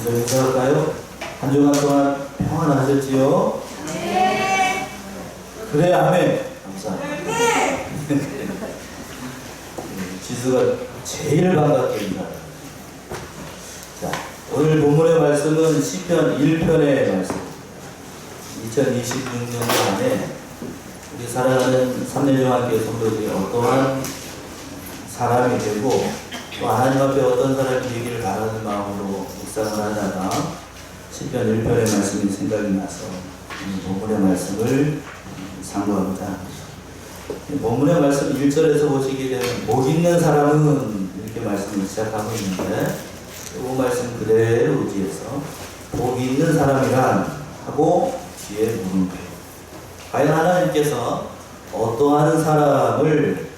먼저 인사할까요? 한 주간 동안 평안하셨지요? 네. 그래, 아멘. 감사합니다. 지수가 제일 반갑게 인사합니다. 자, 오늘 본문의 말씀은 시편 1편의 말씀입니다. 2026년도 안에 우리 사랑하는 삼례종합교회 성도들이 어떠한 사람이 되고 또 하나님 앞에 어떤 사람이 되기를 바라는 마음으로 묵상을 하다가 시편 1편의 말씀이 생각이 나서 본문의 말씀을 상고하고자 합니다. 본문의 말씀 1절에서 보시게 되면 복 있는 사람은 이렇게 말씀을 시작하고 있는데 이 말씀 그대로 의지해서 복 있는 사람이란 하고 뒤에 물음표. 과연 하나님께서 어떠한 사람을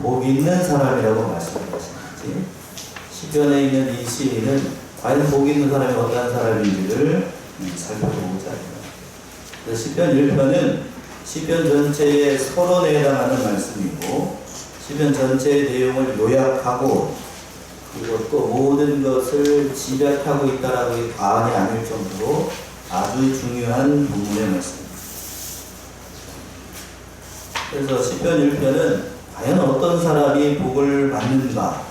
복 있는 사람이라고 말씀하시는지 시편에 있는 이 시인은 과연 복 있는 사람이 어떠한 사람인지를 살펴보고자 합니다. 시편 1편은 시편 전체의 서론에 해당하는 말씀이고 시편 전체의 내용을 요약하고 그리고 또 모든 것을 집약하고 있다라고 과언이 아닐 정도로 아주 중요한 본문의 말씀입니다. 그래서 시편 1편은 과연 어떤 사람이 복을 받는가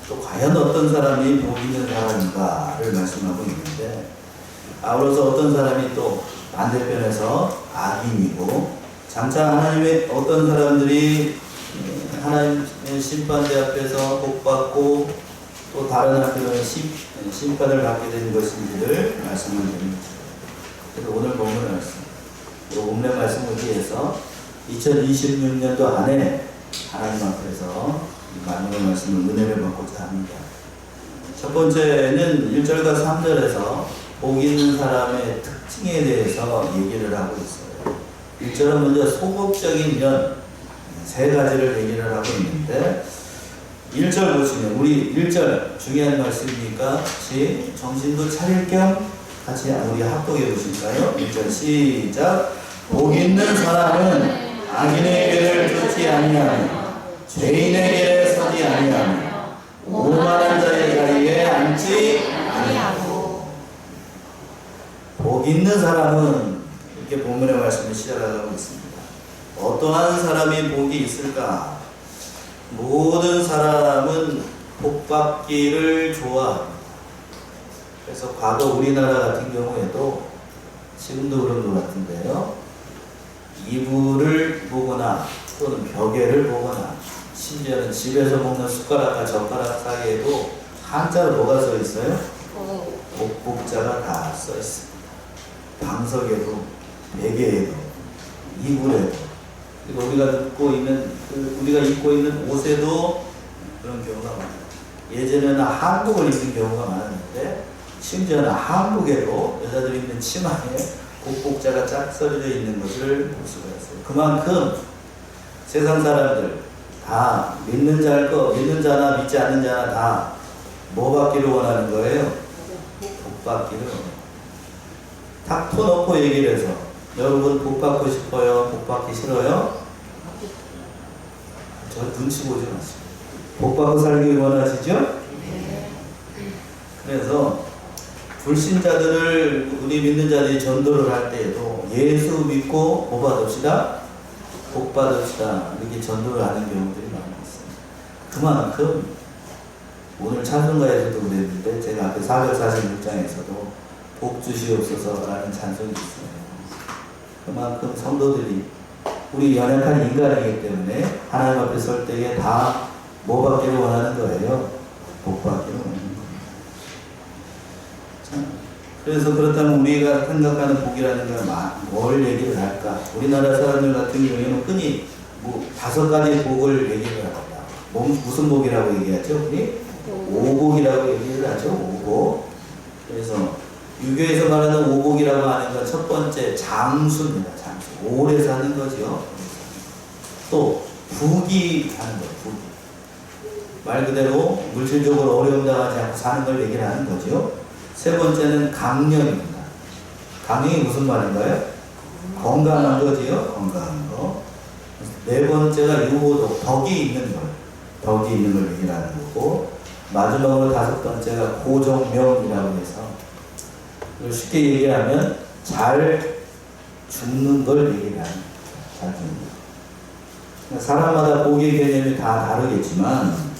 또 과연 어떤 사람이 복 있는 사람인가를 말씀하고 있는데 아울러서 어떤 사람이 또 반대편에서 악인이고 장차 하나님의 어떤 사람들이 하나님의 심판대 앞에서 복받고 또 다른 한편은 심판을 받게 되는 것인지를 말씀을 드립니다. 그래서 오늘 본문의 말씀, 본문의 말씀을 위해서 2026년도 안에 하나님 앞에서 많은 말씀을 은혜를 받고자 합니다. 첫 번째는 1절과 3절에서 복 있는 사람의 특징에 대해서 얘기를 하고 있어요. 1절은 먼저 소극적인 면 세 가지를 얘기를 하고 있는데 1절 보시면 우리 1절 중요한 말씀이니까 같이 정신도 차릴 겸 같이 우리 합독해 보실까요? 1절 시작. 복 있는 사람은 악인의 길을 쫓지 아니하며 죄인의 길에 서지 아니하며 오만한 자의 자리에 앉지 아니하고. 복 있는 사람은 이렇게 본문의 말씀을 시작하고 있습니다. 어떠한 사람이 복이 있을까? 모든 사람은 복받기를 좋아합니다. 그래서 과거 우리나라 같은 경우에도 지금도 그런 것 같은데요. 이불을 보거나 또는 벽에를 보거나 심지어는 집에서 먹는 숟가락과 젓가락 사이에도 한자로 뭐가 써 있어요? 복복자가 다 써 있습니다. 방석에도 베개에도 이불에도 그리고 우리가 입고 있는 옷에도 그런 경우가 많아요. 예전에는 한복을 입는 경우가 많았는데 심지어는 한복에도 여자들이 입는 치마에 복복자가 쫙 써져 있는 것을 볼 수가 있어요. 그만큼 세상 사람들 다 믿는 자나 믿지 않는 자나 다 뭐 받기를 원하는 거예요? 복 받기를 원해요. 탁 터놓고 얘기를 해서 여러분 복 받고 싶어요? 복 받기 싫어요? 저 눈치 보지 마세요. 복 받고 살기 원하시죠? 그래서 불신자들을 우리 믿는 자들이 전도를 할 때에도 예수 믿고 뭐 받읍시다? 복 받읍시다. 이렇게 전도를 하는 경우들이 많이 있습니다. 그만큼 오늘 찬송가에서도 그랬는데 제가 앞에 446장에서도 복 주시옵소서라는 찬송이 있어요. 그만큼 성도들이 우리 연약한 인간이기 때문에 하나님 앞에 설 때에 다 뭐 받기를 원하는 거예요? 복 받기를 원하는 거예요. 그래서 그렇다면 우리가 생각하는 복이라는 건 뭘 얘기를 할까? 우리나라 사람들 같은 경우에는 흔히 뭐 5가지 복을 얘기를 합니다. 무슨 복이라고 얘기하죠? 우리? 오복이라고 얘기를 하죠. 오복. 그래서 유교에서 말하는 오복이라고 하는 건 첫 번째 장수입니다. 장수. 오래 사는 거죠. 또 부귀 하는 거예요. 부귀. 말 그대로 물질적으로 어려움 당하지 않고 사는 걸 얘기를 하는 거죠. 세 번째는 강령입니다. 강령이 무슨 말인가요? 건강한 거지요. 건강한 거. 네 번째가 유호도, 덕이 있는 걸. 덕이 있는 걸 얘기를 하는 거고 마지막으로 5번째가 고정명이라고 해서 쉽게 얘기하면 잘 죽는 걸 얘기하는 거예요. 잘 죽는 거. 사람마다 복의 개념이 다 다르겠지만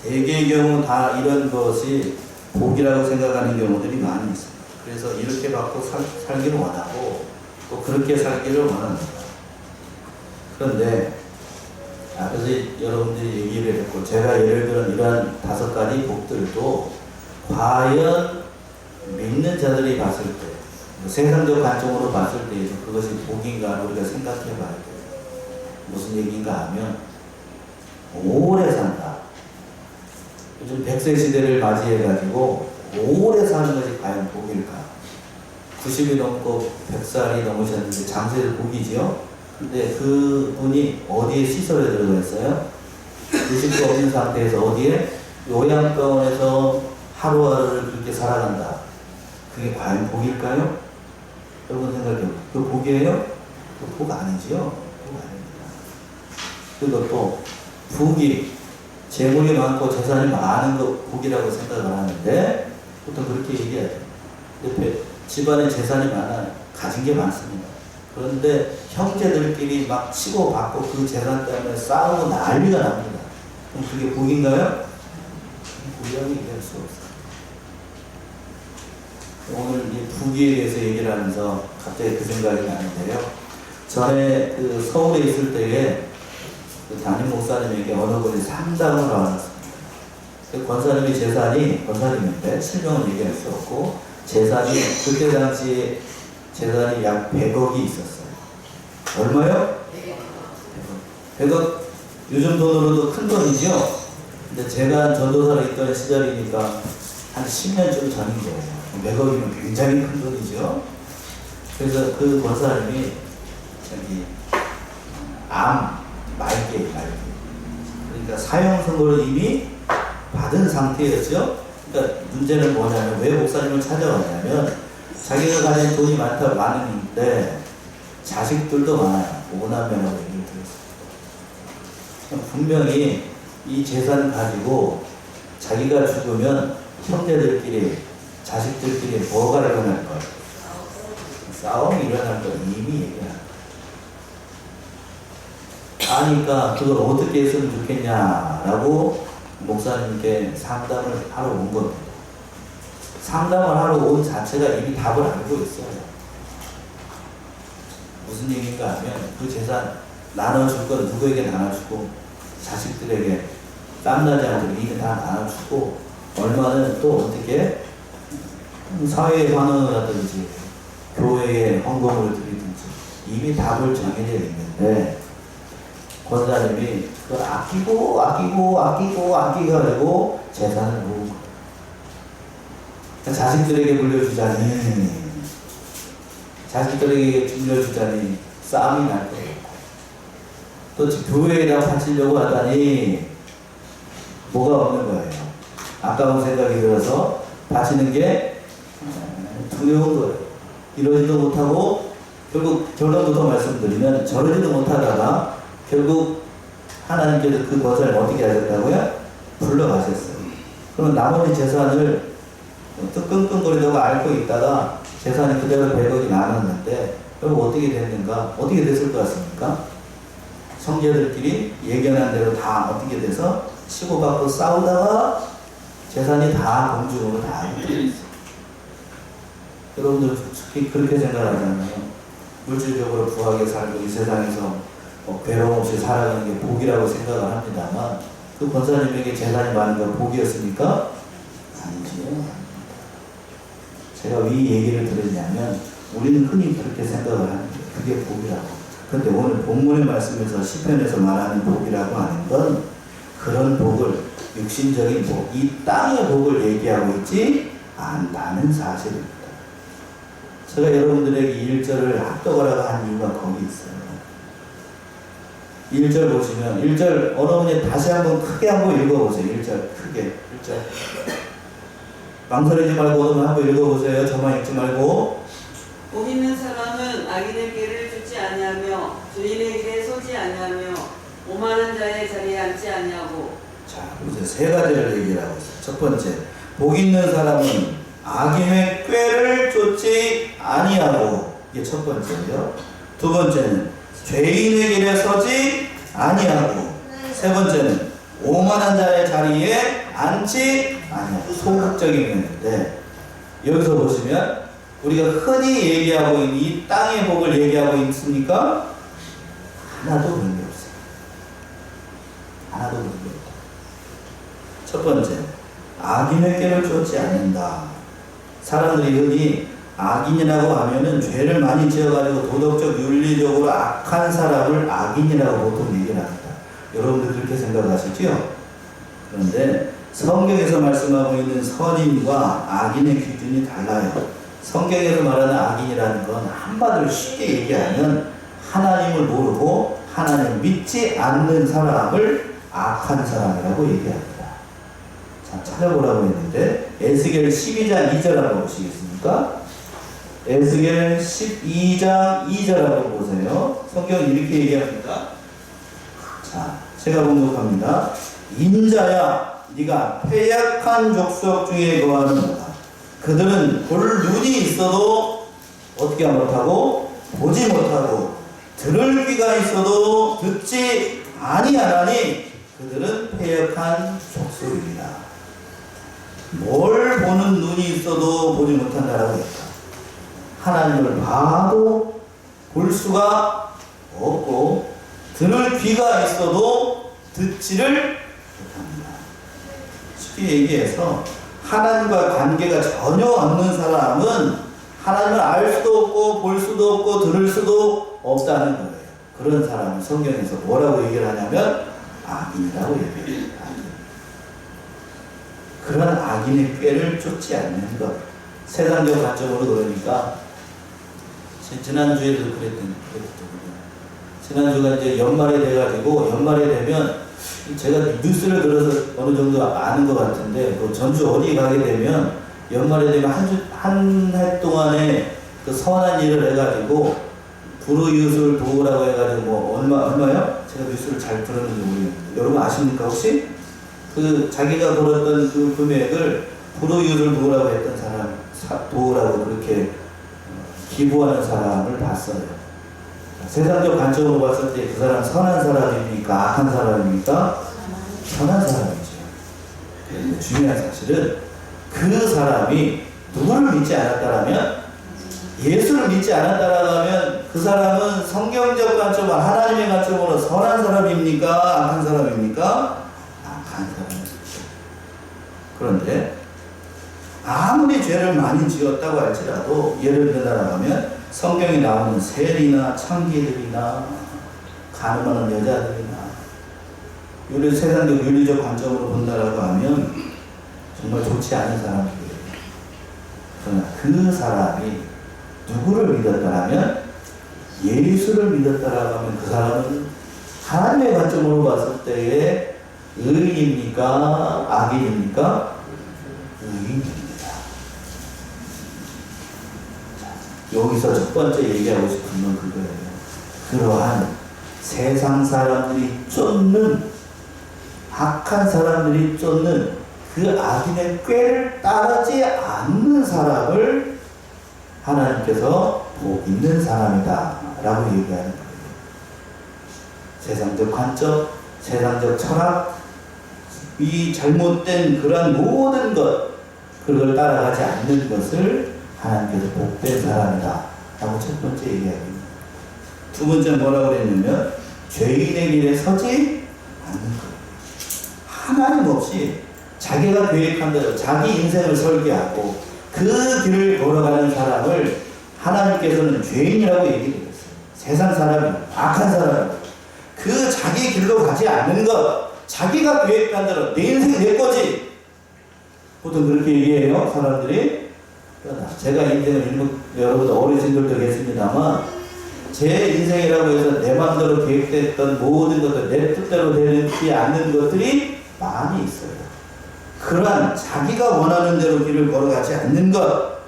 대개의 경우 다 이런 것이 복이라고 생각하는 경우들이 많이 있습니다. 그래서 이렇게 받고 살기를 원하고 또 그렇게 살기를 원합니다. 그런데 앞에서 여러분들이 얘기를 했고 제가 예를 들어 이러한 5가지 복들도 과연 믿는 자들이 봤을 때 세상적 관점으로 봤을 때에도 그것이 복인가 우리가 생각해 봐야 돼요. 무슨 얘기인가 하면 오래 산다. 요즘 100세 시대를 맞이해 가지고 오래 사는 것이 과연 복일까? 90이 넘고 100살이 넘으셨는데 장세를 복이지요? 근데 그 분이 어디에 시설에 들어가 있어요? 의식도 없는 상태에서 어디에? 요양병원에서 하루하루를 그렇게 살아간다. 그게 과연 복일까요? 여러분 생각해요. 그 복이에요? 그 복 아니지요? 복 아닙니다. 그리고 또 부귀, 재물이 많고 재산이 많은 거 복이라고 생각을 하는데 보통 그렇게 얘기해야 돼요. 옆에 집안에 재산이 많아요. 가진 게 많습니다. 그런데 형제들끼리 막 치고받고 그 재산 때문에 싸우고 난리가 납니다. 그럼 그게 복인가요? 복이라고 얘기할 수 없어요. 오늘 이 부귀에 대해서 얘기를 하면서 갑자기 그 생각이 나는데요. 전에 그 서울에 있을 때에 그 담임 목사님에게 어느 분이 상담을 나왔습니다. 그 권사님의 재산이, 권사님인데 실명은 얘기할 수 없고 재산이 그때 당시에 재산이 약 100억이 있었어요. 얼마요? 100억. 요즘 돈으로도 큰 돈이죠. 근데 제가 전도사로 있던 시절이니까 한 10년쯤 전인 거예요. 100억이면 굉장히 큰 돈이죠. 그래서 그 권사님이 저기 말게. 그러니까 사형 선고를 이미 받은 상태였죠. 그러니까 문제는 뭐냐면 왜 목사님을 찾아왔냐면 자기가 가진 돈이 많은데 자식들도 많아요. 5남매라고 얘기를 들었어요. 분명히 이 재산 가지고 자기가 죽으면 형제들끼리 자식들끼리 뭐가 일어날 것? 싸움이 일어날 것 이미 얘기합니다. 아니까 그걸 어떻게 했으면 좋겠냐라고 목사님께 상담을 하러 온 겁니다. 상담을 하러 온 자체가 이미 답을 알고 있어요. 무슨 얘기인가 하면 그 재산 나눠줄 건 누구에게 나눠주고 자식들에게 땀나지 않도록 이미 다 나눠주고 얼마는 또 어떻게 사회에 환원을 하든지 교회에 헌금을 드리든지 이미 답을 정해져 있는데 권사님이 그걸 아끼고 재산을 모은 거예요. 자식들에게 물려주자니 싸움이 날 거예요. 또 교회에다 바치려고 하다니 뭐가 없는 거예요. 아까운 생각이 들어서 바치는 게 두려운 거예요. 이러지도 못하고 결국 결론부터 말씀드리면 저러지도 못하다가 결국 하나님께서 그 권사를 어떻게 하셨다고요? 불러가셨어요. 그러면 나머지 재산을 또 끙끙거리다가 앓고 있다가 재산이 그대로 100억이 남았는데 결국 어떻게 됐는가? 어떻게 됐을 것 같습니까? 형제들끼리 예견한 대로 다 어떻게 돼서 치고받고 싸우다가 재산이 다 공중으로 다 있어요. 여러분들 특히 그렇게 생각하잖아요. 물질적으로 부하게 살고 이 세상에서 괴로움 없이 살아가는 게 복이라고 생각을 합니다만 그 권사님에게 재산이 많은 건 복이었습니까? 아니지요. 제가 왜 얘기를 들었냐면 우리는 흔히 그렇게 생각을 합니다. 그게 복이라고. 그런데 오늘 본문의 말씀에서 시편에서 말하는 복이라고 하는 건 그런 복을 육신적인 복, 이 땅의 복을 얘기하고 있지 않다는 사실입니다. 제가 여러분들에게 1절을 합독하라고 한 이유가 거기 있어요. 1절 보시면 1절 어느 분이 다시 한번 크게 한번 읽어보세요. 1절 크게 1절 망설이지 말고 어느 분 한번 읽어보세요. 저만 읽지 말고. 복 있는 사람은 악인의 길을 쫓지 아니하며 주인의 길에 서지 아니하며 오만한 자의 자리에 앉지 아니하고. 자, 이제 3가지를 얘기하고 있어요. 첫 번째, 복 있는 사람은 악인의 꾀를 쫓지 아니하고, 이게 첫 번째고요. 두 번째는 죄인의 길에 서지 아니하고, 세 번째는 오만한 자의 자리에 앉지 아니하고. 소극적인 면인데, 여기서 보시면 우리가 흔히 얘기하고 있는 이 땅의 복을 얘기하고 있습니까? 하나도 그런 게 없어요. 하나도 그런 게 없다. 첫 번째, 악인의 꾀를 쫓지 않는다. 사람들이 흔히 악인이라고 하면은 죄를 많이 지어가지고 도덕적, 윤리적으로 악한 사람을 악인이라고 보통 얘기를 합니다. 여러분들 그렇게 생각하시죠? 그런데 성경에서 말씀하고 있는 선인과 악인의 기준이 달라요. 성경에서 말하는 악인이라는 건 한마디로 쉽게 얘기하면 하나님을 모르고 하나님을 믿지 않는 사람을 악한 사람이라고 얘기합니다. 자, 찾아보라고 했는데 에스겔 12장 2절 한번 보시겠습니까? 에스겔 12장 2절 한번 보세요. 성경은 이렇게 얘기합니다. 자, 제가 봉독합니다. 인자야, 네가 패약한 족속 중에 거하는도다. 그들은 볼 눈이 있어도 어떻게 못하고 보지 못하고 들을 귀가 있어도 듣지 아니하나니 그들은 패역한 족속입니다. 뭘 보는 눈이 있어도 보지 못한다라고 했다. 하나님을 봐도 볼 수가 없고 들을 귀가 있어도 듣지를 못합니다. 쉽게 얘기해서 하나님과 관계가 전혀 없는 사람은 하나님을 알 수도 없고 볼 수도 없고 들을 수도 없다는 거예요. 그런 사람은 성경에서 뭐라고 얘기를 하냐면 악인이라고 얘기해요. 악인. 그런 악인의 꾀를 쫓지 않는 것. 세상적 관점으로 그러니까 지난주에도 그랬거든요. 지난주가 이제 연말이 돼가지고 연말이 되면 제가 뉴스를 들어서 어느 정도 아는 것 같은데 또 전주 어디 가게 되면 연말에 되면 한 해 동안에 그 선한 일을 해가지고 불우이웃을 도우라고 해가지고 뭐 얼마요? 제가 뉴스를 잘 들었는지 모르겠는데 여러분 아십니까 혹시? 그 자기가 벌었던 그 금액을 불우이웃을 도우라고 했던 사람 도우라고 그렇게 기부하는 사람을 봤어요. 세상적 관점으로 봤을 때 그 사람 선한 사람입니까? 악한 사람입니까? 선한 사람이죠. 그런데 중요한 사실은 그 사람이 누구를 믿지 않았다라면 예수를 믿지 않았다라면 그 사람은 성경적 관점으로 하나님의 관점으로 선한 사람입니까? 악한 사람입니까? 악한 사람입니다. 그런데 아무리 죄를 많이 지었다고 할지라도 예를 들어가면 성경에 나오는 세리나 창기들이나 가늠하는 여자들이나 요리 세상적 윤리적 관점으로 본다라고 하면 정말 좋지 않은 사람들이에요. 그러나 그 사람이 누구를 믿었다라면 예수를 믿었다라고 하면 그 사람은 하나님의 관점으로 봤을 때에 의인입니까? 악인입니까? 의인입니다. 여기서 첫 번째 얘기하고 싶은 건 그거예요. 그러한 세상 사람들이 쫓는 악한 사람들이 쫓는 그 악인의 꾀를 따르지 않는 사람을 하나님께서 복 있는 사람이다 라고 얘기하는 거예요. 세상적 관점, 세상적 철학, 이 잘못된 그러한 모든 것 그걸 따라가지 않는 것을 하나님께서 복된 사람이다 라고 첫 번째 얘기합니다. 두 번째 뭐라고 그랬냐면 죄인의 길에 서지 않는 것. 하나님 없이 자기가 계획한 대로 자기 인생을 설계하고 그 길을 걸어가는 사람을 하나님께서는 죄인이라고 얘기했어요. 세상 사람이 악한 사람이 그 자기 길로 가지 않는 것, 자기가 계획한 대로 내 인생이 내 거지. 보통 그렇게 얘기해요 사람들이. 제가 인생을 여러분들 어르신들도 계십니다만 제 인생이라고 해서 내 마음대로 계획됐던 모든 것들 내 뜻대로 되지 않는 것들이 많이 있어요. 그러한 자기가 원하는 대로 길을 걸어가지 않는 것,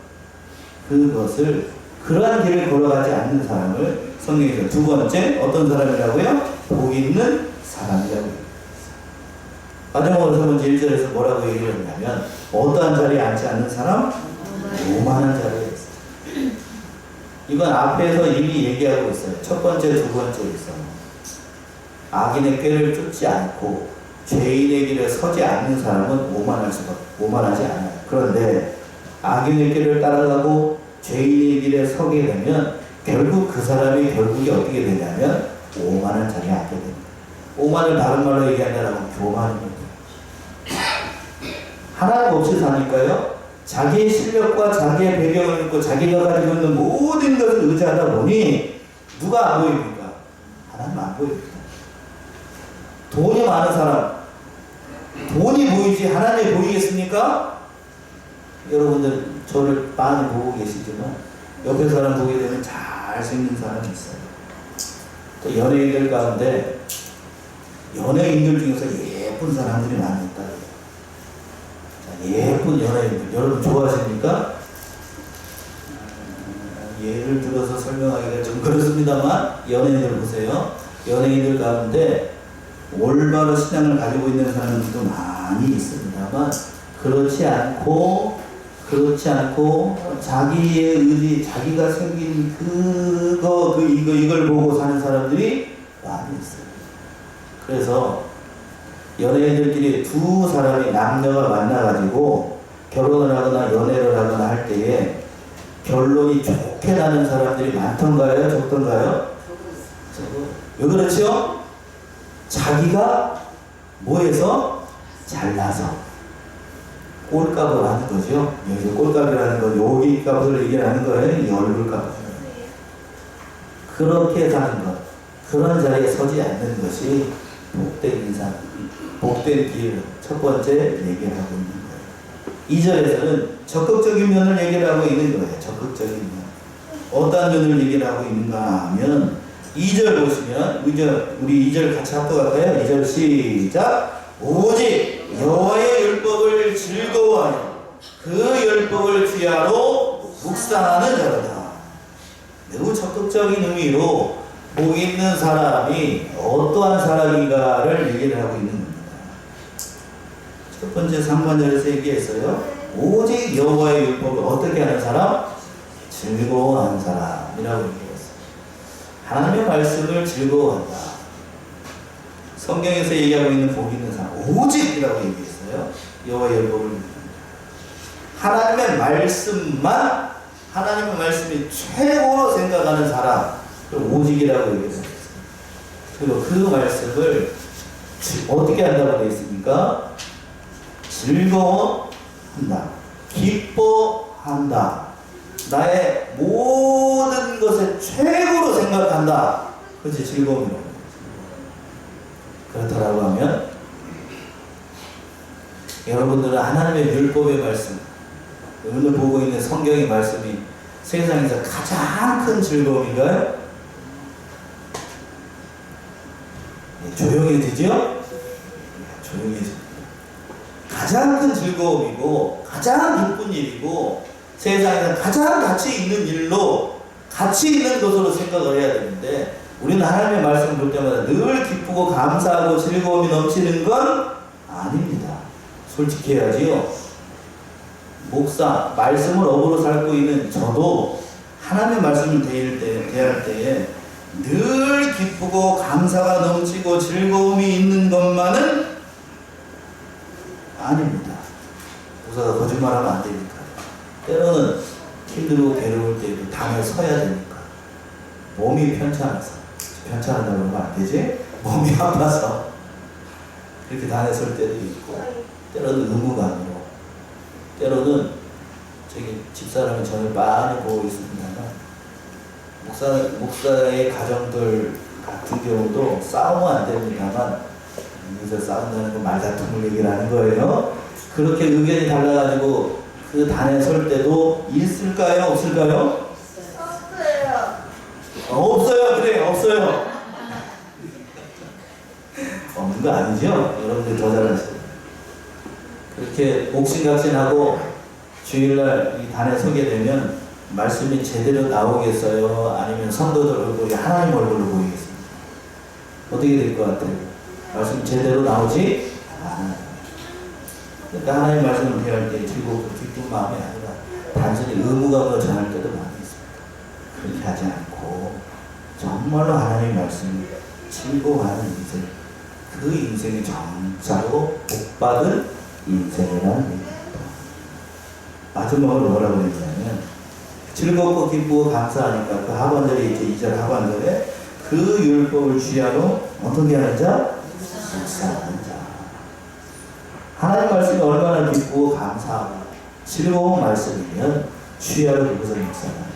그것을 그러한 길을 걸어가지 않는 사람을 성경에서 두 번째 어떤 사람이라고요? 복 있는 사람이라고 합니다. 마지막으로 세 번째 1절에서 뭐라고 얘기를 했냐면 어떠한 자리에 앉지 않는 사람? 오만한 자리에 있어요. 이건 앞에서 이미 얘기하고 있어요. 첫 번째, 두 번째에서 악인의 꾀를 쫓지 않고 죄인의 길에 서지 않는 사람은 오만하지 않아요. 그런데 악인의 길을 따라가고 죄인의 길에 서게 되면 결국 그 사람이 결국이 어떻게 되냐면 오만한 자리에 앉게 됩니다. 오만을 다른 말로 얘기한다면 교만입니다. 하나님 없이 사니까요. 자기의 실력과 자기의 배경을 믿고 자기가 가지고 있는 모든 것을 의지하다 보니 누가 안 보입니까? 하나님 안 보입니다. 돈이 많은 사람, 돈이 보이지 하나님이 보이겠습니까? 여러분들 저를 많이 보고 계시지만 옆에 사람 보게 되면 잘생긴 사람이 있어요. 또 연예인들 가운데 연예인들 중에서 예쁜 사람들이 많이 있다. 예쁜 연예인들 여러분 좋아하십니까? 예를 들어서 설명하기가 좀 그렇습니다만 연예인들 보세요. 연예인들 가운데 올바른 신앙을 가지고 있는 사람들도 많이 있습니다만 그렇지 않고 자기의 의지, 자기가 생긴 이걸 보고 사는 사람들이 많이 있어요. 그래서 연예인들끼리 두 사람이 남녀가 만나가지고 결혼을 하거나 연애를 하거나 할 때에 결론이 좋게 나는 사람들이 많던가요? 적던가요? 왜 그렇죠? 자기가 뭐해서? 잘나서 꼴값을 하는 거죠. 여기서 꼴값이라는 건 여기 값을 얘기하는 거예요. 이 얼굴값. 그렇게 사는 것, 그런 자리에 서지 않는 것이 복된 인상, 복된 길, 첫 번째 얘기를 하고 있는 거예요. 2절에서는 적극적인 면을 얘기를 하고 있는 거예요. 적극적인 면. 어떤 면을 얘기를 하고 있는가 하면 2절 보시면 우리 2절 같이 합독할까요? 2절 시작. 오직 여호와의 율법을 즐거워하여 그 율법을 귀하로 묵상하는 자로다. 매우 적극적인 의미로 복 있는 사람이 어떠한 사람인가를 얘기를 하고 있는 겁니다. 첫 번째 상반절에서 얘기했어요. 오직 여호와의 율법을 어떻게 하는 사람? 즐거워하는 사람이라고 얘기했어요. 하나님의 말씀을 즐거워한다. 성경에서 얘기하고 있는 복 있는 사람, 오직이라고 얘기했어요. 여호와의 율법을 하나님의 말씀만, 하나님의 말씀이 최고로 생각하는 사람, 오직이라고 얘기했어요. 그리고 그 말씀을 어떻게 한다고 되어 있습니까? 즐거워한다. 기뻐한다. 나의 모든 것에 최고로 생각한다. 그것이 즐거움이라고. 그렇다라고 하면 여러분들은 하나님의 율법의 말씀, 오늘 보고 있는 성경의 말씀이 세상에서 가장 큰 즐거움인가요? 조용해지죠? 조용해집니다. 가장 큰 즐거움이고 가장 기쁜 일이고 세상에서 가장 가치 있는 일로 가치 있는 것으로 생각을 해야 되는데 우리는 하나님의 말씀을 볼 때마다 늘 기쁘고 감사하고 즐거움이 넘치는 건 아닙니다. 솔직해야지요. 목사, 말씀을 업으로 살고 있는 저도 하나님의 말씀을 대할 때에 늘 기쁘고 감사가 넘치고 즐거움이 있는 것만은 아닙니다. 목사가 거짓말하면 안 되니까. 때로는 힘들고 괴로울 때도 단에 서야 되니까. 몸이 편찮아서. 편찮은다고 그러면 안 되지? 몸이 아파서. 그렇게 단에 설 때도 있고, 때로는 의무감으로, 때로는 저기 집사람이 저를 많이 보고 있습니다만, 목사의 가정들 같은 경우도 싸우면 안 됩니다만, 여기서 싸운다는 건 말다툼을 얘기를 하는 거예요. 그렇게 의견이 달라가지고 그 단에 설 때도 있을까요? 없을까요? 없어요. 그래, 없어요. 없는 거 아니죠? 여러분들 더 잘하세요. 그렇게 옥신각신하고 주일날 이 단에 서게 되면 말씀이 제대로 나오겠어요? 아니면 성도들 얼굴이 하나님 얼굴로 보이겠습니까? 어떻게 될 것 같아요? 말씀이 제대로 나오지 않아요. 그러니까 하나님 말씀을 대할 때 즐겁고 기쁜 마음이 아니라 단순히 의무감으로 전할 때도 많이 있습니다. 그렇게 하지 않고 정말로 하나님의 말씀을 즐거워하는 인생, 그 인생이 정자로 복받은 인생이라는 얘기입니다. 마지막으로 뭐라고 했냐면 즐겁고 기쁘고 감사하니까 그 하반절에 이제 2절 하반절에 그 율법을 취하로 어떻게 하는 자? 묵상하는 자. 하나님 말씀이 얼마나 기쁘고 감사하고 즐거운 말씀이면 취하로 그것을 묵상하는 자.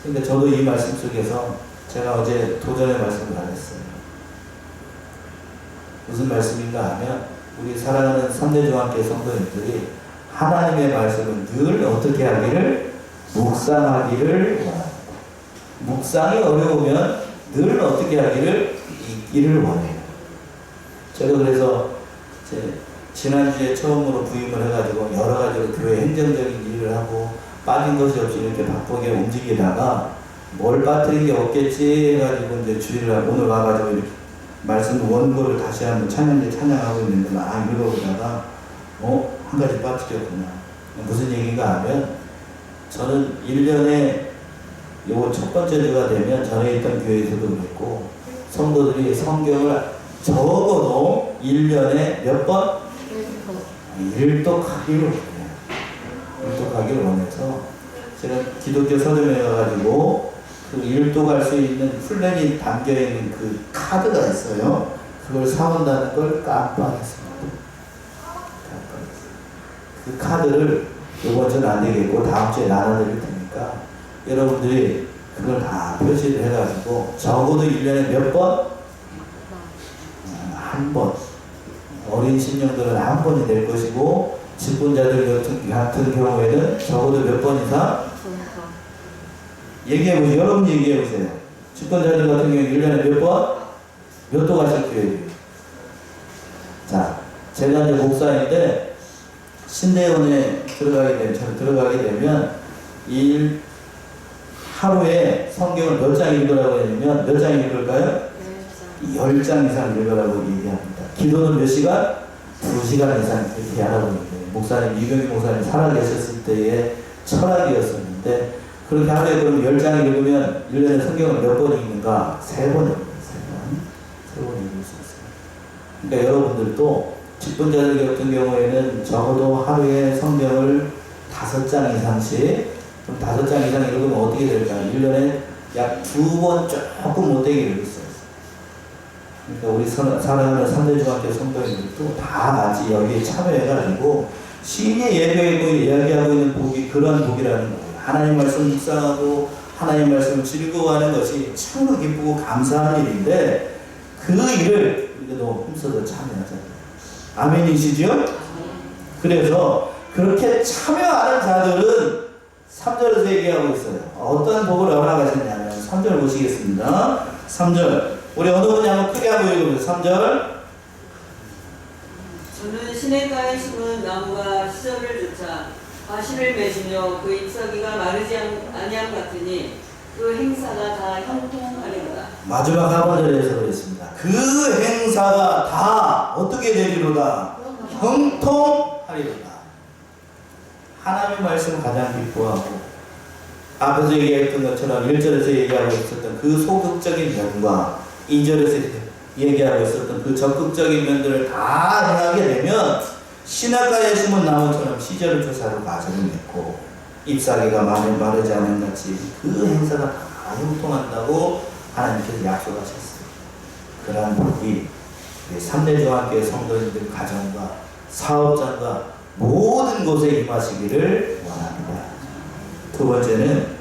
그러니까 저도 이 말씀 속에서 제가 어제 도전의 말씀을 하겠어요. 무슨 말씀인가 하면 우리 사랑하는 삼대중학교 성도님들이 하나님의 말씀을 늘 어떻게 하기를 묵상하기를 원합니다. 묵상이 어려우면 늘 어떻게 하기를 읽기를 원해요. 제가 그래서 지난주에 처음으로 부임을 해가지고 여러 가지로 교회 행정적인 일을 하고 빠진 것이 없이 이렇게 바쁘게 움직이다가 뭘 빠뜨린 게 없겠지 해가지고 이제 주일날 오늘 와가지고 이렇게 말씀 원고를 다시 한번 찬양제 찬양하고 있는데 막 읽어보다가 한 가지 빠뜨렸구나. 무슨 얘기인가 하면 저는 1년에 요거 첫 번째 주가 되면 전에 있던 교회에서도 그랬고 성도들이 성경을 적어도 1년에 몇 번? 일독하기를 원해요. 일독하기를 원해서 제가 기독교 서점에 가가지고 그 일독할 수 있는 플랜이 담겨있는 그 카드가 있어요. 그걸 사온다는 걸 깜빡했습니다. 그 카드를 이번 주는 안 되겠고 다음 주에 나눠드릴 테니까 여러분들이 그걸 다 표시를 해가지고 적어도 1년에 몇 번? 한 번. 어린 신령들은 한 번이 될 것이고 직분자들 같은 경우에는 적어도 몇 번 이상? 얘기해보세요. 여러분 얘기해보세요. 직분자들 같은 경우에 1년에 몇 번? 몇 도 가실 기회예요. 자, 제가 이제 목사인데 신대원에 들어가게 되면 하루에 성경을 몇 장 읽으라고 했냐면 몇 장 읽을까요? 10장 이상 읽으라고 얘기합니다. 기도는 몇 시간? 2시간 이상 이렇게 하라고 얘기해요. 목사님, 이병희 목사님 살아계셨을 때의 철학이었었는데 그렇게 하루에 그럼 10장 읽으면 1년에 성경을 몇 번 읽는가? 3번 읽어요. 3번 읽을 수 있어요. 그러니까 여러분들도 직분자들 같은 경우에는 적어도 하루에 성경을 5장 이상씩, 그럼 5장 이상 읽으면 어떻게 될까요? 1년에 약 2번 조금 못되게 읽을 수 있어요. 그러니까 우리 사랑하는 삼대중학교 성도님들도 다 같이 여기에 참여해가지고 신이 이야기하고 있는 복이 그런 복이라는 거예요. 하나님 말씀 묵상하고 하나님 말씀을 즐거워하는 것이 참으로 기쁘고 감사한 일인데 그 일을 우리도 힘써서 참여하잖아요. 아멘이시죠? 그래서 그렇게 참여하는 자들은 3절에서 얘기하고 있어요. 어떤 복을 허락하셨냐면 3절 보시겠습니다. 3절 우리 어느 분이 한번 크게 한번 읽어보세요. 3절 저는 시냇가에 심은 나무가 시절을 쫓아 과실을 맺으며 그 잎사귀가 마르지 아니함 같으니 그 행사가 다 형통하리로다. 마지막 하반절에서 그랬습니다. 그 행사가 다 어떻게 되리로다? 형통하리로다. 하나님의 말씀을 가장 기뻐하고 앞에서 얘기했던 것처럼 1절에서 얘기하고 있었던 그 소극적인 면과 2절에서 얘기하고 있었던 그 적극적인 면들을 다 행하게 되면 시냇가에 심은 나무처럼 시절을 조사로 과정을 맺고 잎사귀가 마르지 않은 같이 그 행사가 다 형통한다고 하나님께서 약속하셨어요. 그러한 복이 삼대중학교의 성도님들 가정과 사업장과 모든 곳에 임하시기를 원합니다. 두 번째는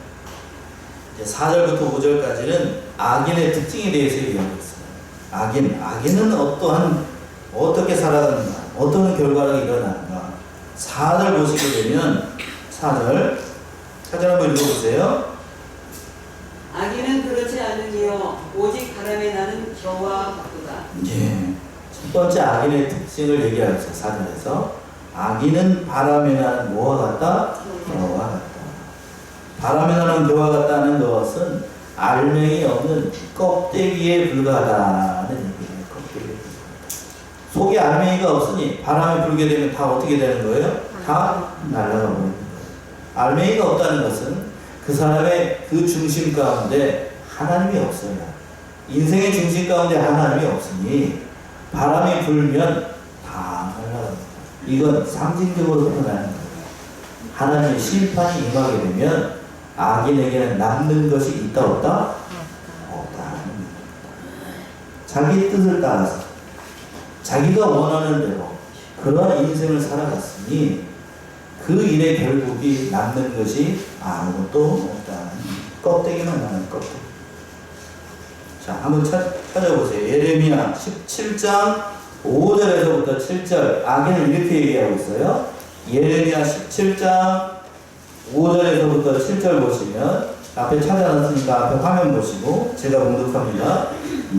4절부터 5절까지는 악인의 특징에 대해서 얘기하고 있어요. 악인은 어떻게 살아가는가, 어떤 결과가 일어나는가. 4절 보시게 되면 4절 한번 읽어보세요. 악인은 그렇지 않으며 오직 바람에 나는 겨와 같도다. 예. 첫 번째 악인의 특징을 얘기하고 있어요. 4절에서 악인은 바람에 나는 뭐와 같다? 겨와 같다. 바람에 나는 겨와 같다는 것은 알맹이 없는 껍데기에 불과하다는 얘기예요. 껍데기에 불과하다. 속에 알맹이가 없으니 바람이 불게 되면 다 어떻게 되는 거예요? 다 날아가 버리는 거예요. 알맹이가 없다는 것은 그 사람의 그 중심 가운데 하나님이 없어요. 인생의 중심 가운데 하나님이 없으니 바람이 불면 다 날아갑니다. 이건 상징적으로 표현하는 거예요. 하나님의 심판이 임하게 되면 악인에게는 남는 것이 있다 없다? 없다. 자기 뜻을 따라서 자기가 원하는 대로 그러한 인생을 살아갔으니 그 일의 결국이 남는 것이 아무것도 없다. 껍데기만 나는 껍데기. 자, 한번 찾아보세요. 예레미야 17장 5절에서부터 7절 악인을 이렇게 얘기하고 있어요. 예레미야 17장 5절에서부터 7절 보시면 앞에 찾아놨으니까 앞에 화면 보시고 제가 봉독합니다.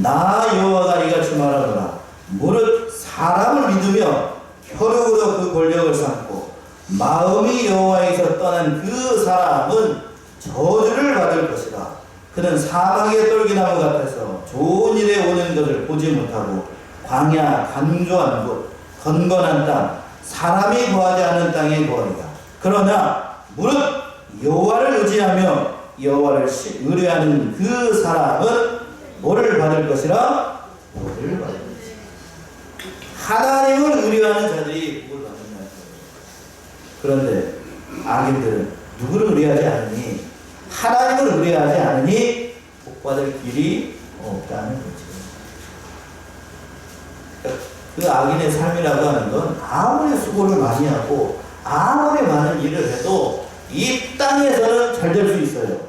나 여호와가 이같이 말하노라. 무릇 사람을 믿으며 혈육으로 그 권력을 삼고 마음이 여호와에서 떠난 그 사람은 저주를 받을 것이다. 그는 사막의 똘기나무 같아서 좋은 일에 오는 것을 보지 못하고 광야 간조한 곳 건건한 땅 사람이 거하지 않은 땅에 거하리라. 그러나 무릇 여호와를 의지하며 여호와를 의뢰하는 그 사람은 뭐를 받을 것이라? 복을 받을 것이라. 하나님을 의뢰하는 자들이 복을 받는다. 그런데 악인들은 누구를 의뢰하지 않으니 하나님을 의뢰하지 않으니 복받을 길이 없다는 거죠. 그 악인의 삶이라고 하는 건 아무리 수고를 많이 하고 아무리 많은 일을 해도 이 땅에서는 잘 될 수 있어요.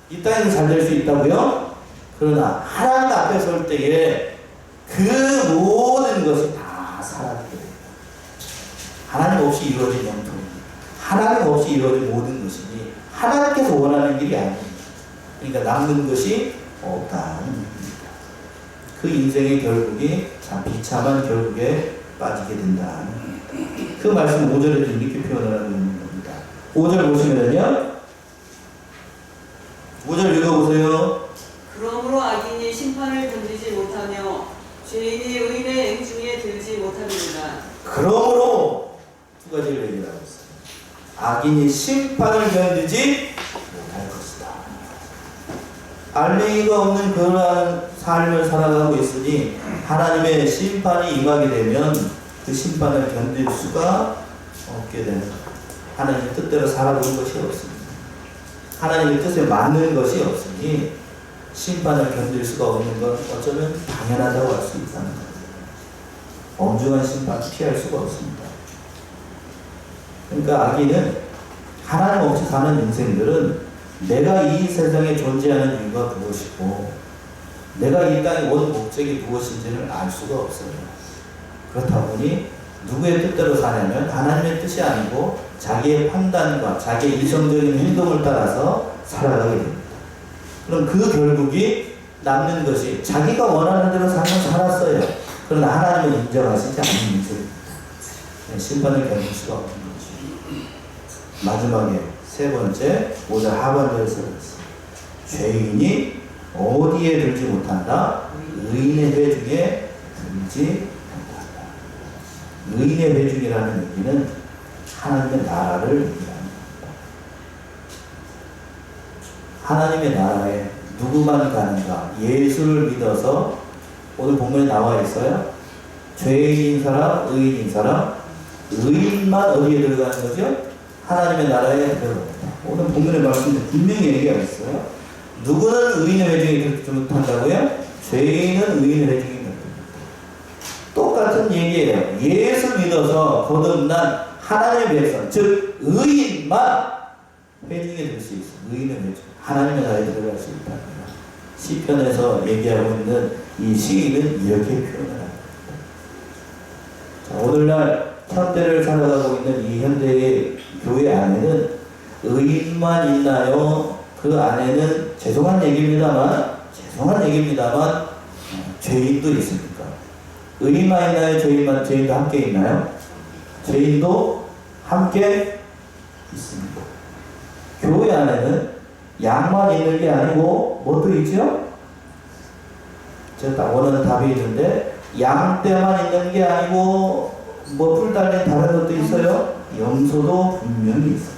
이 땅에서 잘 될 수 있다고요? 그러나 하나님 앞에 설 때에 그 모든 것이 다 사라지게 됩니다. 하나님 없이 이루어진 영통입니다. 하나님 없이 이루어진 모든 것이니 하나님께서 원하는 길이 아닙니다. 그러니까 남는 것이 없다는 얘기입니다. 그 인생의 결국이 참 비참한 결국에 빠지게 된다는 겁니다. 그 말씀 5절에도 이렇게 표현을 하고 있는 겁니다. 5절 보시면요. 5절 읽어보세요. 그러므로 악인이 심판을 견디지 못하며 죄인이 의인의 앵중에 들지 못합니다. 그러므로 두 가지를 얘기하고 있어요. 악인이 심판을 견디지 못할 것이다. 알맹이가 없는 그러한 삶을 살아가고 있으니 하나님의 심판이 임하게 되면 그 심판을 견딜 수가 없게 되는 거예요. 하나님의 뜻대로 살아가는 것이 없습니다. 하나님의 뜻에 맞는 것이 없으니 심판을 견딜 수가 없는 건 어쩌면 당연하다고 할 수 있다는 거예요. 엄중한 심판 피할 수가 없습니다. 그러니까 악인은 하나님 없이 사는 인생들은 내가 이 세상에 존재하는 이유가 무엇이고 내가 이 땅에 온 목적이 무엇인지를 알 수가 없어요. 그렇다 보니 누구의 뜻대로 사냐면 하나님의 뜻이 아니고 자기의 판단과 자기의 이성적인 행동을 따라서 살아가게 됩니다. 그럼 그 결국이 남는 것이 자기가 원하는 대로 살았어요. 그러나 하나님은 인정하시지 않는 인생입니다. 심판을 견딜 수가 없는 거죠. 마지막에 세 번째 5절 하반절에서 그랬어요. 죄인이 어디에 들지 못한다? 의인의 회 중에 들지 못한다. 의인의 회 중이라는 얘기는 하나님의 나라를 얘기합니다. 하나님의 나라에 누구만 가는가? 예수를 믿어서 오늘 본문에 나와 있어요. 죄인인 사람, 의인인 사람, 의인만 어디에 들어가는 거죠? 하나님의 나라에 들어갑니다. 오늘 본문의 말씀에 분명히 얘기하고 있어요. 누구는 의인의 회중에 들지 못한다고요? 죄인은 의인의 회중에 들지 못한다. 똑같은 얘기예요. 예수 믿어서 거듭난 하나님의 백성, 즉 의인만 회중에 들 수 있어요. 의인의 회중. 하나님의 나라에 들어갈 수 있다. 시편에서 얘기하고 있는 이 시인은 이렇게 표현을 합니다. 자, 오늘날 현대를 살아가고 있는 이 현대의 교회 안에는 의인만 있나요? 그 안에는 죄송한 얘기입니다만 죄인도 있습니까? 의인만 있나요? 죄인도 함께 있나요? 죄인도 함께 있습니다. 교회 안에는 양만 있는 게 아니고 뭐도 있죠? 제가 딱 원하는 답이 있는데 양떼만 있는 게 아니고 뭐 풀 달린 다른 것도 있어요? 염소도 분명히 있습니다.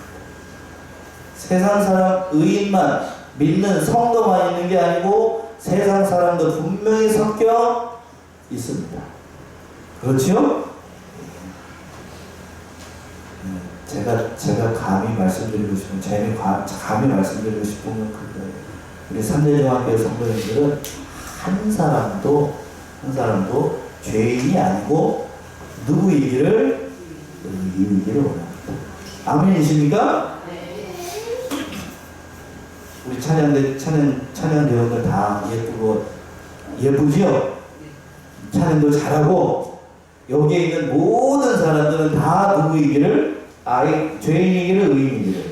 세상 사람 의인만 믿는 성도만 있는 게 아니고 세상 사람도 분명히 섞여 있습니다. 그렇죠? 제가 감히 말씀드리고 싶은, 감히 말씀드리고 싶은 건 그거예요. 우리 삼대중학교 성도님들은 한 사람도 죄인이 아니고 누구이기를? 의인이기를 원합니다. 아멘이십니까? 우리 찬양대원들 다 예쁘고, 예쁘지요? 찬양도 잘하고, 여기에 있는 모든 사람들은 다 누구이기를? 죄인이기를, 의인이기를.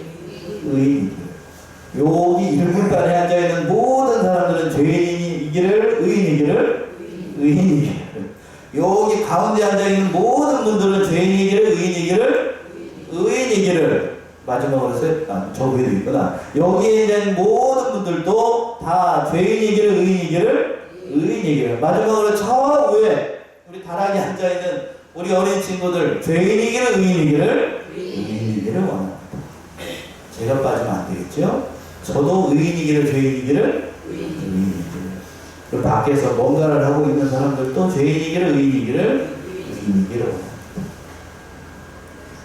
여기 일분간에 앉아있는 모든 사람들은 죄인이기를, 의인이기를. 여기 가운데 앉아있는 모든 분들은 죄인이기를, 의인이기를. 마지막으로 저 위에도 있구나. 여기에 있는 모든 분들도 다 죄인이기를, 의인이기를. 마지막으로 저 위에 우리 다락에 앉아있는 우리 어린 친구들 죄인이기를, 의인이기를 원합니다. 제가 빠지면 안 되겠죠? 저도 의인이기를, 죄인이기를, 의인이기를. 그 밖에서 뭔가를 하고 있는 사람들도 죄인이기를, 의인이기를 원합니다.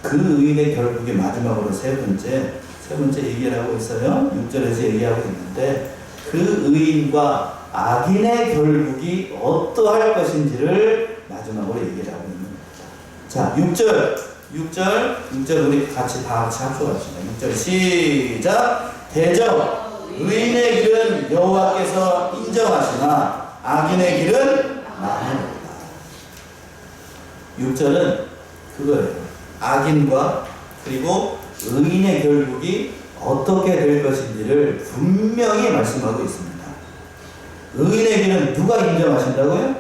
그 의인의 결국이 마지막으로 세 번째 얘기를 하고 있어요. 6절에서 얘기하고 있는데 그 의인과 악인의 결국이 어떠할 것인지를 마지막으로 얘기를 하고 있는 겁니다. 자, 6절 우리 같이 다 같이 합쳐갑시다. 6절 시작. 대저 의인의 길은 여호와께서 인정하시나 악인의 길은 망하느니라. 6절은 그거예요. 악인과 그리고 의인의 결국이 어떻게 될 것인지를 분명히 말씀하고 있습니다. 의인의 길은 누가 인정하신다고요?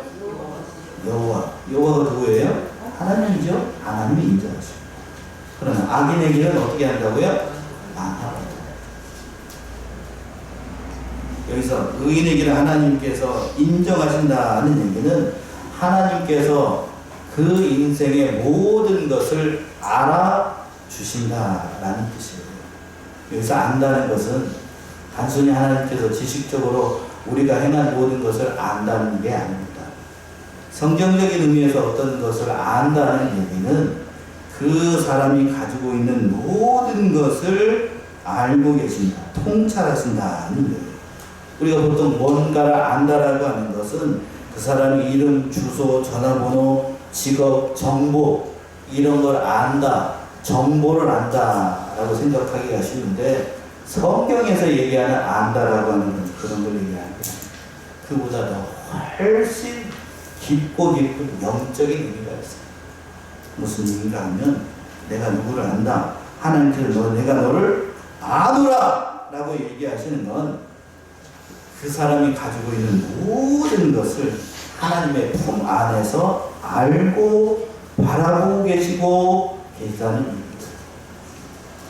여호와가 누구예요? 하나님이죠. 하나님이 인정하십니다. 그러나 악인의 길은 어떻게 한다고요? 망합니다. 여기서 의인의 길은 하나님께서 인정하신다는 얘기는 하나님께서 그 인생의 모든 것을 알아주신다라는 뜻이에요. 여기서 안다는 것은 단순히 하나님께서 지식적으로 우리가 행한 모든 것을 안다는 게 아닙니다. 성경적인 의미에서 어떤 것을 안다는 얘기는 그 사람이 가지고 있는 모든 것을 알고 계신다, 통찰하신다는 거예요. 우리가 보통 뭔가를 안다라고 하는 것은 그 사람의 이름, 주소, 전화번호, 직업, 정보 이런 걸 안다, 정보를 안다라고 생각하기가 쉬운데 성경에서 얘기하는 안다라고 하는 건 그런 걸 얘기하는 거예요. 그보다 더 훨씬 깊고 깊은 영적인 의미가 있어요. 무슨 의미가 하면 내가 누구를 안다. 하나님께서 내가 너를 아노라 라고 얘기하시는 건 그 사람이 가지고 있는 모든 것을 하나님의 품 안에서 알고 바라보고 계시고 계시다는 의미입니다.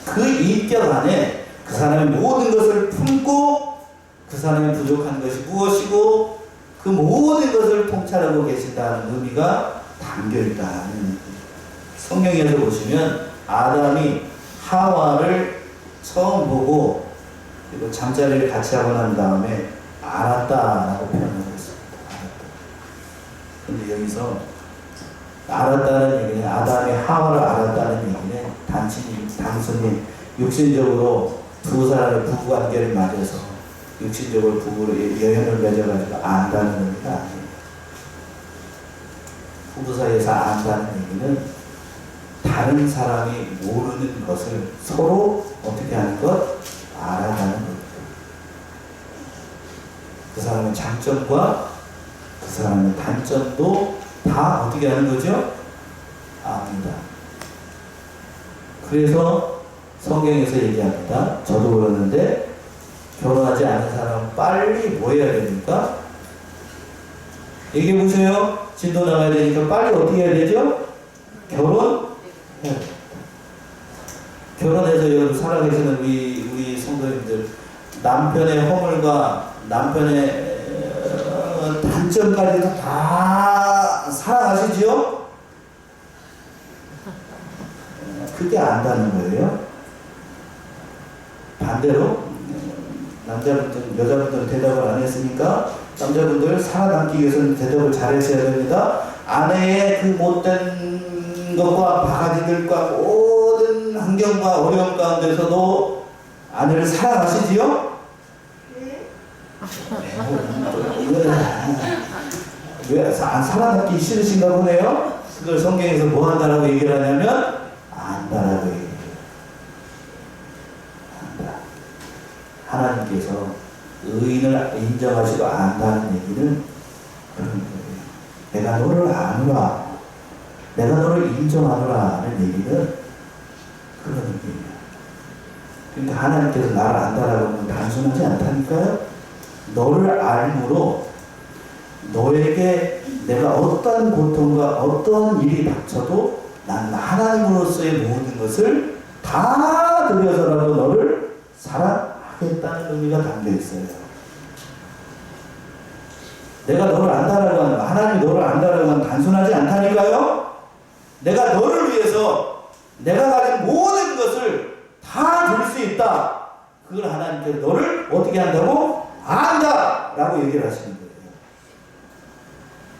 그 인격 안에 그 사람의 모든 것을 품고 그 사람의 부족한 것이 무엇이고 그 모든 것을 통찰하고 계신다는 의미가 담겨있다는 의미입니다. 성경에서 보시면 아담이 하와를 처음 보고 그리고 잠자리를 같이 하고 난 다음에 알았다라고 표현하고 있습니다. 그런데 여기서 알았다는 얘기는 아담이 하와를 알았다는 얘기는 단순히 육신적으로 두 사람의 부부관계를 맞아서 육신적으로 부부로 여행을 맺어가지고 안다는 의미가 아닙니다. 부부 사이에서 안다는 얘기는 다른 사람이 모르는 것을 서로 어떻게 하는 것? 알아가는 것. 그 사람의 장점과 그 사람의 단점도 다 어떻게 하는 거죠? 압니다. 그래서 성경에서 얘기합니다. 저도 그러는데 결혼하지 않은 사람은 빨리 뭐 해야 됩니까? 얘기해 보세요. 진도 나가야 되니까 빨리 어떻게 해야 되죠? 결혼해서 여러분 살아계시는 우리 성도님들 남편의 허물과 남편의 단점까지도 다 살아가시죠? 그 그게 안다는 거예요. 반대로 남자분들, 여자분들은 대답을 안 했으니까 남자분들 살아남기 위해서는 대답을 잘하셔야 됩니다. 아내의 그 못된 것과 바가지들과 모든 환경과 어려움 가운데서도 아내를 사랑하시지요? 왜 안 살아남기 싫으신가 보네요. 그걸 성경에서 뭐 한다라고 얘기를 하냐면 안다라고 얘기해요. 안다. 하나님께서 의인을 인정하시고 안다는 얘기는 그런 거예요. 내가 너를 아노라, 내가 너를 인정하노라는 얘기는 그런 의미예요. 그러니까 하나님께서 나를 안다라고 하면 단순하지 않다니까요. 너를 알므로 너에게 내가 어떤 고통과 어떤 일이 닥쳐도 난 하나님으로서의 모든 것을 다 들여서라도 너를 사랑하겠다는 의미가 담겨 있어요. 내가 너를 안다라고 하는, 하나님이 너를 안다라고 하는 단순하지 않다니까요. 내가 너를 위해서 내가 가진 모든 것을 다 줄 수 있다. 그걸 하나님께서 너를 어떻게 한다고? 안다! 라고 얘기를 하시는 거예요.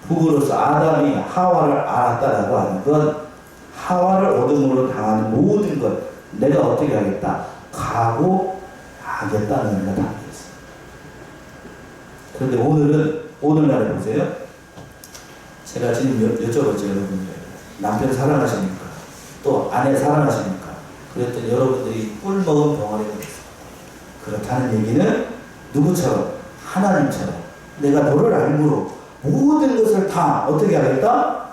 부부로서 아담이 하와를 알았다라고 하는 건 하와를 어둠으로 당하는 모든 것 내가 어떻게 하겠다? 각오하겠다는 의미가 담겨있어요. 그런데 오늘날에 보세요. 제가 지금 여쭤봤죠, 여러분들. 남편 사랑하십니까? 또 아내 사랑하십니까? 그랬더니 여러분들이 꿀먹은 덩어리가 됐어요. 그렇다는 얘기는 누구처럼? 하나님처럼 내가 너를 알므로 모든 것을 다 어떻게 하겠다?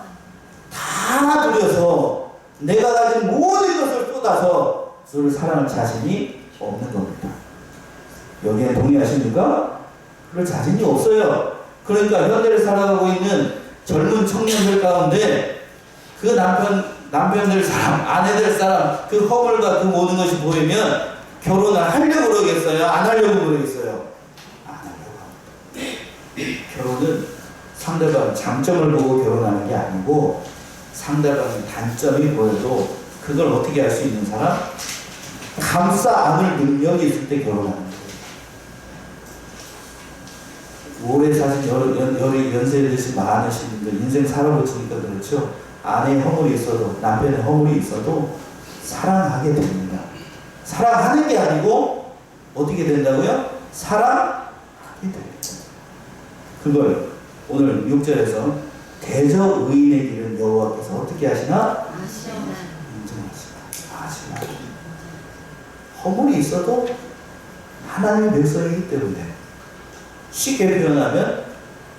다 들여서 내가 가진 모든 것을 쏟아서 너를 사랑할 자신이 없는 겁니다. 여기에 동의하십니까? 그럴 자신이 없어요. 그러니까 현대를 살아가고 있는 젊은 청년들 가운데 그 남편들 사람, 아내들 사람, 그 허물과 그 모든 것이 보이면 결혼을 하려고 그러겠어요? 안 하려고 그러겠어요? 안 하려고 합니다. 결혼은 상대방 장점을 보고 결혼하는 게 아니고 상대방의 단점이 보여도 그걸 어떻게 할 수 있는 사람? 감싸 안을 능력이 있을 때 결혼하는 거예요. 오래 사신 연세 드신 많으신 분들 인생 살아보시니까 그렇죠. 아내의 허물이 있어도 남편의 허물이 있어도 사랑하게 됩니다. 사랑하는 게 아니고 어떻게 된다고요? 사랑하게 됩니다. 그걸 오늘 6절에서 대저 의인의 길은 여호와께서 어떻게 하시나? 인정하시나. 아시나. 허물이 있어도 하나님의 백성이기 때문에 쉽게 표현하면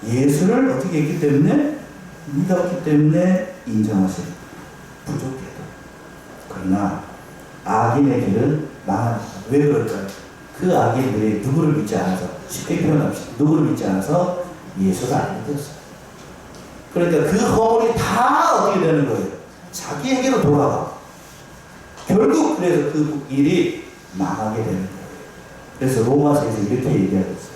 예수를 어떻게 했기 때문에 믿었기 때문에 인정하시는 부족해도 그러나 악인의 길은 망합니다. 왜 그럴까요? 그 악인들이 누구를 믿지 않아서 쉽게 표현합시다. 누구를 믿지 않아서 예수가 안 믿었어요. 그러니까 그 허물이 다 어떻게 되는 거예요? 자기에게로 돌아가. 결국 그래서 그 일이 망하게 되는 거예요. 그래서 로마서에서 이렇게 얘기하고 있어요.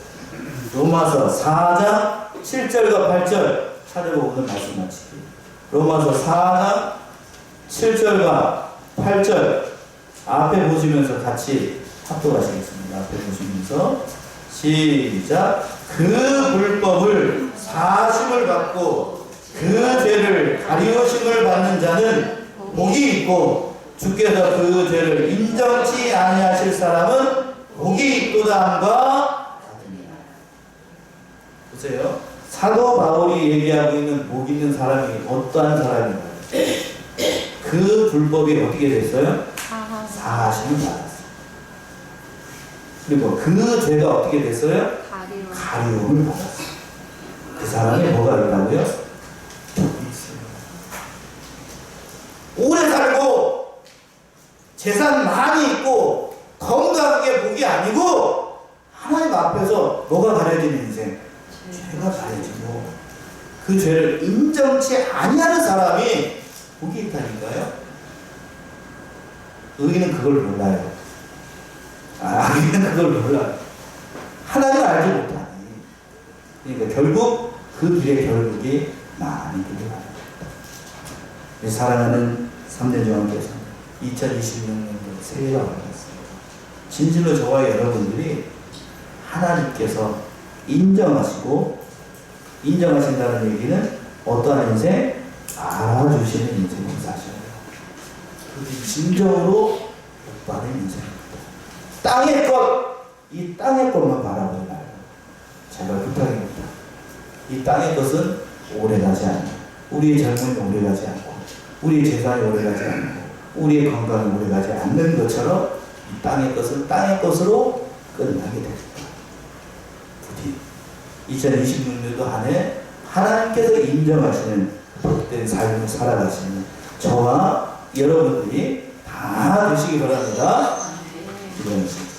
로마서 4장 7절과 8절 찾아보고 오늘 말씀 마치기. 로마서 4장 7절과 8절 앞에 보시면서 같이 합독하시겠습니다. 앞에 보시면서 시작. 그 불법을 사심을 받고 그 죄를 가리우심을 받는 자는 복이 있고 주께서 그 죄를 인정치 아니하실 사람은 복이 있도다 함과 같으니라. 보세요. 사도 바울이 얘기하고 있는 복 있는 사람이 어떠한 사람인가요? 그 불법이 어떻게 됐어요? 사하심을 받았어요. 그리고 그 죄가 어떻게 됐어요? 가리움을 받았어요. 그 사람이 뭐가 있다고요? 복이 있어요. 오래 살고 재산 많이 있고 건강한 게 복이 아니고 하나님 앞에서 뭐가 가려지는 인생? 죄가 가려지고 그 죄를 인정치 아니하는 사람이 복이 있다니까요. 의인은 그걸 몰라요. 악인은 그걸 몰라요. 하나님을 알지 못하니. 그러니까 결국 그 길의 결국이 많이 길이 많아요. 사랑하는 3대 조항께서 2026년도 새해가 밝았습니다. 진실로 저와 여러분들이 하나님께서 인정하신다는 얘기는 어떠한 인생? 알아주시는 인생을 사셔야 돼요. 그게 진정으로 복받은 인생입니다. 땅의 것, 이 땅의 것만 바라보지 말고 제발 부탁입니다. 이 땅의 것은 오래가지 않고, 우리의 젊음이 오래가지 않고, 우리의 재산이 오래가지 않고, 우리의 건강이 오래가지 않는 것처럼 이 땅의 것은 땅의 것으로 끝나게 됩니다. 부디 2026년도 한 해 하나님께서 인정하시는 복된 삶을 살아가시는 저와 여러분들이 다 되시기 바랍니다. 기도하겠습니다.